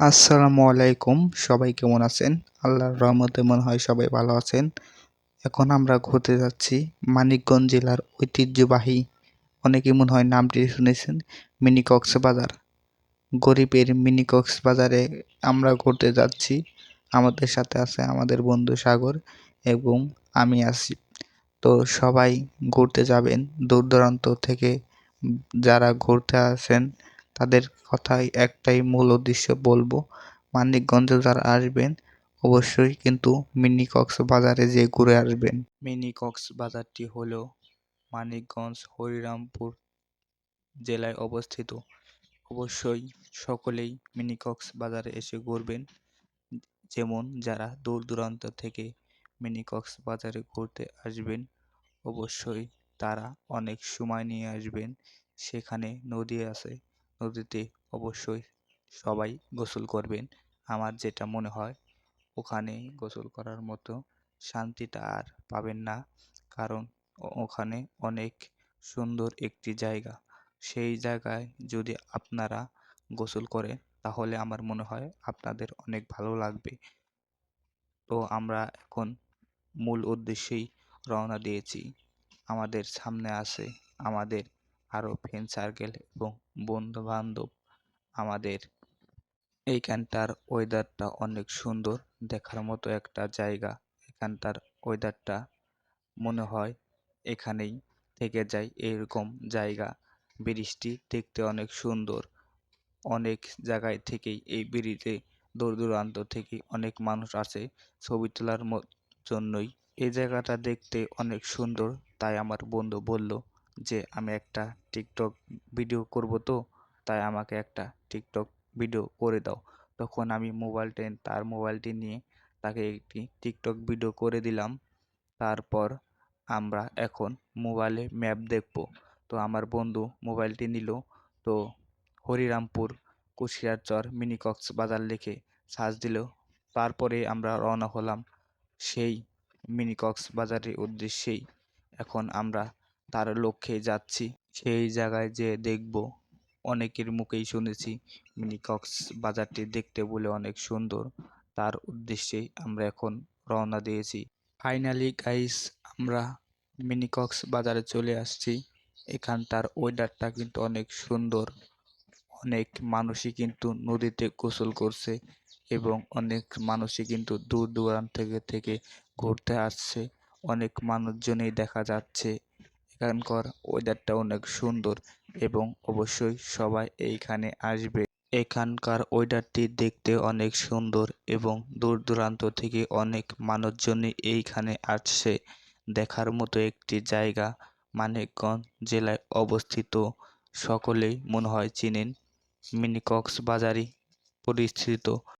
আসসালামু আলাইকুম। সবাই কেমন আছেন? আল্লাহর রহমতে মনে হয় সবাই ভালো আছেন। এখন আমরা ঘুরতে যাচ্ছি মানিকগঞ্জ জেলার ঐতিহ্যবাহী, অনেকেই মনে হয় নামটি শুনেছেন, মিনি কক্সবাজার। গরিবের মিনি কক্সবাজারে আমরা ঘুরতে যাচ্ছি। আমাদের সাথে আছে আমাদের বন্ধু সাগর এবং আমি আছি। তো সবাই ঘুরতে যাবেন দূর দূরান্ত থেকে। যারা ঘুরতে আসেন তাদের কথাই একটাই মূল উদ্দেশ্য বলবো, মানিকগঞ্জে যারা আসবেন অবশ্যই কিন্তু মিনি কক্সবাজারে যেয়ে ঘুরে আসবেন। মিনি কক্সবাজারটি হলো মানিকগঞ্জ হরিরামপুর জেলায় অবস্থিত। অবশ্যই সকলেই মিনি কক্সবাজারে এসে ঘুরবেন। যেমন যারা দূর দূরান্ত থেকে মিনি কক্সবাজারে ঘুরতে আসবেন অবশ্যই তারা অনেক সময় নিয়ে আসবেন। সেখানে নদী আছে, নদীতে অবশ্যই সবাই গোসল করবেন। আমার যেটা মনে হয় ওখানে গোসল করার মতো শান্তিটা আর পাবেন না, কারণ ওখানে অনেক সুন্দর একটি জায়গা। সেই জায়গায় যদি আপনারা গোসল করেন তাহলে আমার মনে হয় আপনাদের অনেক ভালো লাগবে। তো আমরা এখন মূল উদ্দেশ্যেই রওনা দিয়েছি। আমাদের সামনে আছে আমাদের আরও ফ্রেন্ড সার্কেল এবং বন্ধু বান্ধব। আমাদের এইখানটার ওয়েদারটা অনেক সুন্দর, দেখার মতো একটা জায়গা। এখানটার ওয়েদারটা মনে হয় এখানেই থেকে যায় এরকম জায়গা। ব্রিজটি দেখতে অনেক সুন্দর। অনেক জায়গায় থেকেই এই ব্রিজে দূর দূরান্ত থেকে অনেক মানুষ আসে ছবি তোলার জন্যই। এই জায়গাটা দেখতে অনেক সুন্দর, তাই আমার বন্ধু বলল যে আমি একটা টিকটক ভিডিও করব, তো তাই আমাকে একটা টিকটক ভিডিও করে দাও। তখন আমি তার মোবাইলটি নিয়ে তাকে একটি টিকটক ভিডিও করে দিলাম। তারপর আমরা এখন মোবাইলে ম্যাপ দেখব। তো আমার বন্ধু মোবাইলটি নিল, তো হরিরামপুর কুশিয়ারচর মিনি কক্সবাজার লিখে সার্চ দিল। তারপরে আমরা রওনা হলাম সেই মিনি কক্সবাজারের উদ্দেশ্যেই। এখন আমরা তার লক্ষ্যে যাচ্ছি। সেই জায়গায় যেয়ে দেখব, অনেকের মুখেই শুনেছি মিনি কক্সবাজারটি দেখতে বলে অনেক সুন্দর। তার উদ্দেশ্যেই আমরা এখন রওনা দিয়েছি। ফাইনালি গাইস, আমরা মিনি কক্সবাজারে চলে আসছি। এখানটার ওয়েদারটা কিন্তু অনেক সুন্দর। অনেক মানুষই কিন্তু নদীতে গোসল করছে এবং অনেক মানুষই কিন্তু দূর দূরান্ত থেকে ঘুরতে আসছে। অনেক মানুষজনই দেখা যাচ্ছে। এখানকার ওয়েদারটা অনেক সুন্দর এবং অবশ্যই সবাই এইখানে আসবে। এখানকার ওয়েদারটি দেখতে অনেক সুন্দর এবং দূর দূরান্ত থেকে অনেক মানুষজনই এইখানে আসছে। দেখার মতো একটি জায়গা মানিকগঞ্জ জেলায় অবস্থিত। সকলেই মনে হয় চিনেন, মিনি কক্সবাজারই পরিচিত।